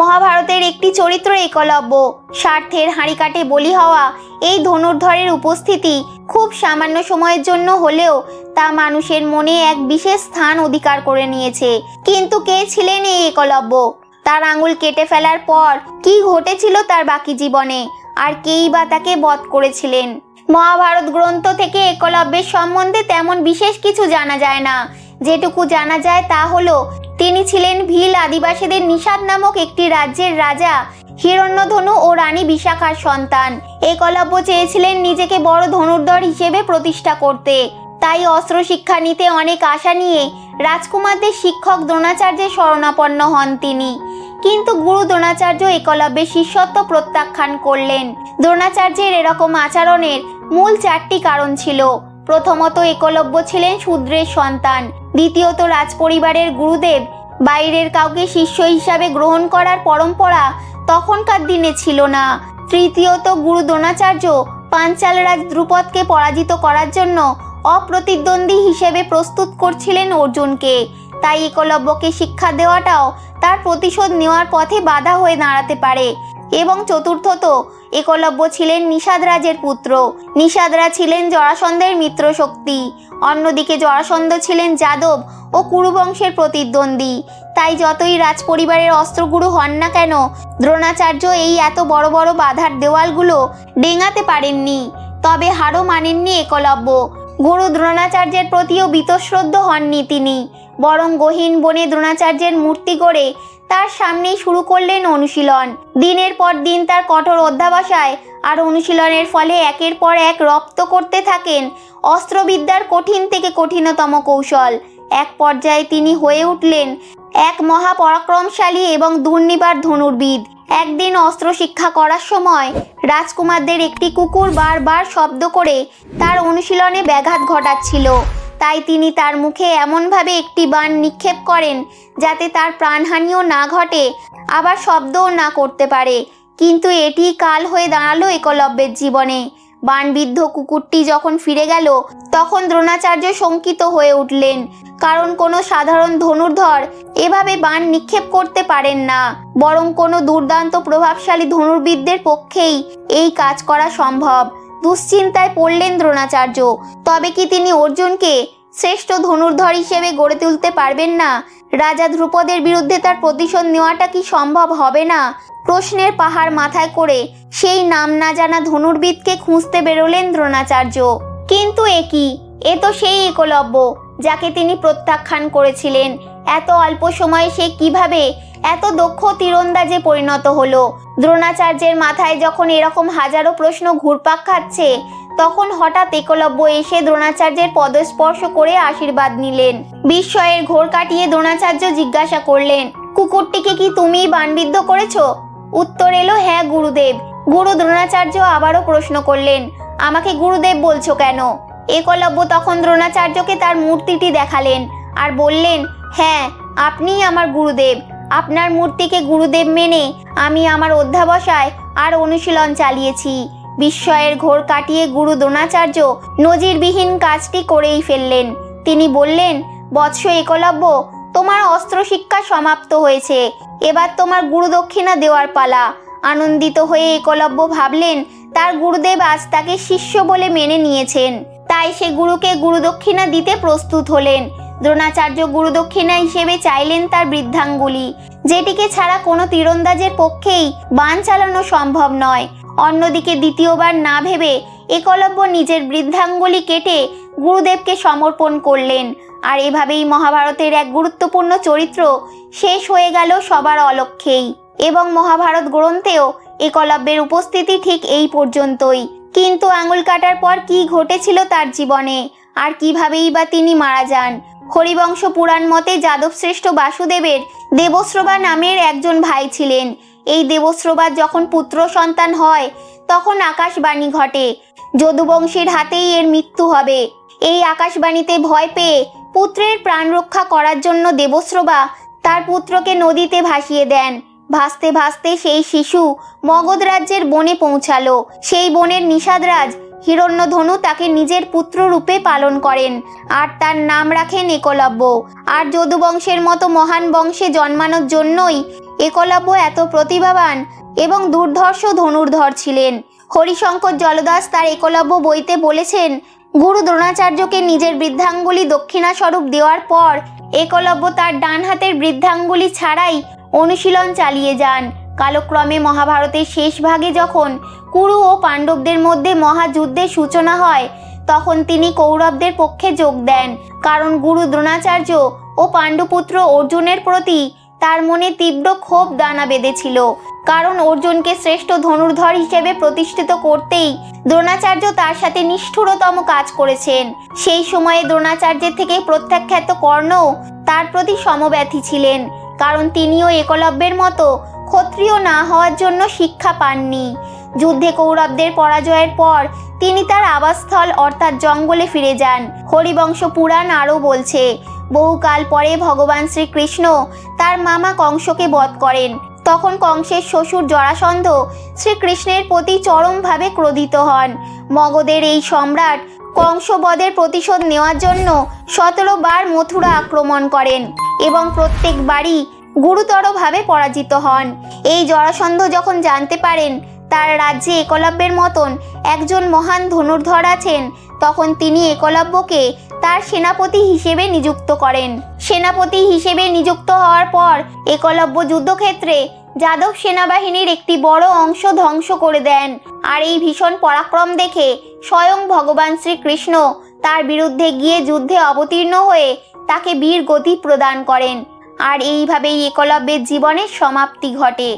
মহাভারতের একটি চরিত্র একলব্য। স্বার্থের হাঁড়ি কাটে বলি হওয়া এই ধনুর্ধরের উপস্থিতি খুব সামান্য সময়ের জন্য হলেও তা মানুষের মনে এক বিশেষ স্থান অধিকার করে নিয়েছে। কিন্তু কে ছিলেন এই একলব্য? তার আঙুল কেটে ফেলার পর কি ঘটেছিল তার বাকি জীবনে, আর কেই বা তাকে বধ করেছিলেন? মহাভারত গ্রন্থ থেকে একলব্যের সম্বন্ধে তেমন বিশেষ কিছু জানা যায় না। যেটুকু জানা যায় তা হলো তিনি ছিলেন ভিল আদিবাসীদের নিষাদ নামক একটি রাজ্যের রাজা হিরণ্যধনু ও রানী বিশাখার সন্তান। একলব্য চেয়েছিলেন নিজেকে বড় ধনুর্ধর হিসেবে প্রতিষ্ঠা করতে, তাই অস্ত্র শিক্ষা নিতে অনেক আশা নিয়ে রাজকুমারদের শিক্ষক দ্রোণাচার্যের শরণাপন্ন হন তিনি। কিন্তু গুরু দ্রোণাচার্য একলব্যের শিষ্যত্ব প্রত্যাখ্যান করলেন। দ্রোণাচার্যের এরকম আচরণের মূল 4টি কারণ ছিল। প্রথমত, একলব্য ছিলেন শূদ্রের সন্তান। দ্বিতীয়ত, রাজপরিবারের গুরুদেব বাইরের কাউকে শিষ্য হিসাবে গ্রহণ করার পরম্পরা তখনকার দিনে ছিল না। তৃতীয়ত, গুরু দ্রোণাচার্য পাঞ্চাল রাজ দ্রুপদকে পরাজিত করার জন্য অপ্রতিদ্বন্দ্বী হিসেবে প্রস্তুত করছিলেন অর্জুনকে, তাই একলব্যকে শিক্ষা দেওয়াটাও তার প্রতিশোধ নেওয়ার পথে বাধা হয়ে দাঁড়াতে পারে। এবং চতুর্থত, একলব্য ছিলেন নিষাদ রাজের পুত্র। নিষাদরা ছিলেন জরাসন্ধের মিত্র শক্তি। অন্যদিকে জরাসন্ধ ছিলেন যাদব ও কুরুবংশের প্রতিদ্বন্দ্বী। তাই যতই রাজপরিবারের অস্ত্রগুরু হন না কেন, দ্রোণাচার্য এই এত বড় বড় বাধার দেওয়ালগুলো ডেঙাতে পারেননি। তবে হারও মানেননি একলব্য। গুরু দ্রোণাচার্যের প্রতিও বীতশ্রদ্ধ হননি তিনি, বরং গহীন বনে দ্রোণাচার্যের মূর্তি গড়ে তার সামনেই শুরু করলেন অনুশীলন। দিনের পর দিন তার কঠোর অধ্যাবসায় আর অনুশীলনের ফলে একের পর এক রপ্ত করতে থাকেন অস্ত্রবিদ্যার কঠিন থেকে কঠিনতম কৌশল। এক পর্যায়ে তিনি হয়ে উঠলেন এক মহাপরাক্রমশালী এবং দুর্নিবার ধনুর্বিদ। একদিন অস্ত্র শিক্ষা করার সময় রাজকুমারদের একটি কুকুর বারবার শব্দ করে তার অনুশীলনে ব্যাঘাত ঘটাচ্ছিল। তাই তিনি তার মুখে এমনভাবে একটি বাণ নিক্ষেপ করেন যাতে তার প্রাণহানিও না ঘটে, আবার শব্দও না করতে পারে। কিন্তু এটি কাল হয়ে দাঁড়ালো একলব্যের জীবনে। বাণবিদ্ধ কুকুরটি যখন ফিরে গেল, তখন দ্রোণাচার্য শঙ্কিত হয়ে উঠলেন, কারণ কোনো সাধারণ ধনুর্ধর এভাবে বাণ নিক্ষেপ করতে পারেন না, বরং কোনো দুর্দান্ত প্রভাবশালী ধনুর্বিদদের পক্ষেই এই কাজ করা সম্ভব। দুশ্চিন্তায় পড়লেন দ্রোণাচার্য। তবে কি তিনি অর্জুনকে শ্রেষ্ঠ ধনুর্ধর হিসেবে গড়ে তুলতে পারবেন না? রাজা ধ্রুপদের বিরুদ্ধে তার প্রতিশোধ নেওয়াটা কি সম্ভব হবে না? প্রশ্নের পাহাড় মাথায় করে সেই নাম না জানা ধনুর্বিদকে খুঁজতে বেরোলেন দ্রোণাচার্য। কিন্তু এ তো সেই একলব্য যাকে তিনি প্রত্যাখ্যান করেছিলেন। এত অল্প সময়ে সে কিভাবে এত দক্ষ তীরন্দাজে পরিণত হলো? দ্রোণাচার্যের মাথায় যখন এরকম হাজারো প্রশ্ন ঘুরপাক খাচ্ছে, তখন হঠাৎ একলব্য এসে দ্রোণাচার্যের পদস্পর্শ করে আশীর্বাদ নিলেন। বিস্ময়ের ঘোর কাটিয়ে দ্রোণাচার্য জিজ্ঞাসা করলেন, কুকুরটিকে কি তুমিই বাণবিদ্ধ করেছো? উত্তর এলো, হ্যাঁ গুরুদেব। গুরু দ্রোণাচার্য আবারও প্রশ্ন করলেন, আমাকে গুরুদেব বলছো কেন? একলব্য তখন দ্রোণাচার্যকে তার মূর্তিটি দেখালেন আর বললেন, হ্যাঁ, আপনিই আমার গুরুদেব। আপনার মূর্তিকে গুরুদেব মেনে আমি আমার অধ্যাবসায় আর অনুশীলন চালিয়েছি। বিস্ময়ের ঘোর কাটিয়ে গুরু দ্রোণাচার্য নজিরবিহীন কাজটি করেই ফেললেন। তিনি বললেন, বৎস একলব্য, তোমার অস্ত্র শিক্ষা সমাপ্ত হয়েছে, এবার তোমার গুরুদক্ষিণা দেওয়ার পালা। আনন্দিত হয়ে একলব্য ভাবলেন তার গুরুদেব আজ তাকে শিষ্য বলে মেনে নিয়েছেন, তাই সে গুরুকে গুরুদক্ষিণা দিতে প্রস্তুত হলেন। দ্রোণাচার্য গুরুদক্ষিণা হিসেবে চাইলেন তার বৃদ্ধাঙ্গুলি, যেটিকে ছাড়া কোনো তীরন্দাজের পক্ষেই বাণ চালানো সম্ভব নয়। অন্যদিকে দ্বিতীয়বার না ভেবে একলব্য নিজের বৃদ্ধাঙ্গুলি কেটে গুরুদেবকে সমর্পণ করলেন। আর এভাবেই মহাভারতের এক গুরুত্বপূর্ণ চরিত্র শেষ হয়ে গেল সবার অলক্ষ্যেই। এবং মহাভারত গ্রন্থেও একলব্যের উপস্থিতি ঠিক এই পর্যন্তই। কিন্তু আঙুল কাটার পর কি ঘটেছিল তার জীবনে, আর কিভাবেই বা তিনি মারা যান? হরিবংশ পুরাণ মতে যাদবশ্রেষ্ঠ বাসুদেবের দেবশ্রবা নামের একজন ভাই ছিলেন। এই দেবশ্রবার যখন পুত্র সন্তান হয়, তখন আকাশবাণী ঘটে, যদুবংশীর হাতেই এর মৃত্যু হবে। এই আকাশবাণীতে ভয় পেয়ে পুত্রের প্রাণ রক্ষা করার জন্য দেবশ্রবা তার পুত্রকে নদীতে ভাসিয়ে দেন। ভাসতে ভাসতে সেই শিশু মগধ রাজ্যের বনে পৌঁছালো। সেই বনের নিষাদরাজ হিরণ্যধনু তাকে নিজের পুত্র রূপে পালন করেন আর তার নাম রাখেন একলব্য। আর যদুবংশের মতো মহান বংশে জন্মানোর জন্যই একলব্য এত প্রতিভাবান এবং দুর্ধর্ষ ধনুর্ধর ছিলেন। হরিশঙ্কর জলদাস তার একলব্য বইতে বলেছেন, গুরু দ্রোণাচার্যকে নিজের বৃদ্ধাঙ্গুলি দক্ষিণাস্বরূপ দেওয়ার পর একলব্য তার ডান হাতের বৃদ্ধাঙ্গুলি ছাড়াই অনুশীলন চালিয়ে যান। কালক্রমে মহাভারতের শেষ ভাগে যখন কুরু ও পাণ্ডবদের মধ্যে মহাযুদ্ধের সূচনা হয়, তখন তিনি কৌরবদের পক্ষে যোগ দেন, কারণ গুরু দ্রোণাচার্য ও পাণ্ডুপুত্র অর্জুনের প্রতি তার মনে তীব্র ক্ষোভ দানা বেঁধেছিল, কারণ অর্জুনকে শ্রেষ্ঠ ধনুর্ধর হিসেবে প্রতিষ্ঠিত করতেই দ্রোণাচার্য তার সাথে নিষ্ঠুরতম কাজ করেছেন। সেই সময়ে দ্রোণাচার্যের থেকে প্রত্যাখ্যাত কর্ণও তার প্রতি সমব্যথী ছিলেন, কারণ তিনিও একলব্যের মতো ক্ষত্রিয় না হওয়ার জন্য শিক্ষা পাননি। যুদ্ধে কৌরবদের পরাজয়ের পর তিনি তার আবাসস্থল অর্থাৎ জঙ্গলে ফিরে যান। হরিবংশ পুরাণ আরও বলছে, বহুকাল পরে ভগবান শ্রীকৃষ্ণ তার মামা কংসকে বধ করেন। তখন কংসের শ্বশুর জরাসন্ধ শ্রীকৃষ্ণের প্রতি চরমভাবে ক্রোধিত হন। মগধের এই সম্রাট কংসবধের প্রতিশোধ নেওয়ার জন্য 17 বার মথুরা আক্রমণ করেন এবং প্রত্যেকবারই গুরুতরভাবে পরাজিত হন। এই জরাসন্ধ যখন জানতে পারেন তার রাজ্যে একলব্যের মতন একজন মহান ধনুর্ধর আছেন, তখন তিনি একলব্যকে তার সেনাপতি হিসেবে নিযুক্ত করেন। সেনাপতি হিসেবে নিযুক্ত হওয়ার পর একলব্য যুদ্ধক্ষেত্রে যাদব সেনাবাহিনীর একটি বড় অংশ ধ্বংস করে দেন। আর এই ভীষণ পরাক্রম দেখে স্বয়ং ভগবান শ্রীকৃষ্ণ তার বিরুদ্ধে গিয়ে যুদ্ধে অবতীর্ণ হয়ে তাকে বীর গতি প্রদান করেন। আর এইভাবেই একলব্যের জীবনের সমাপ্তি ঘটে।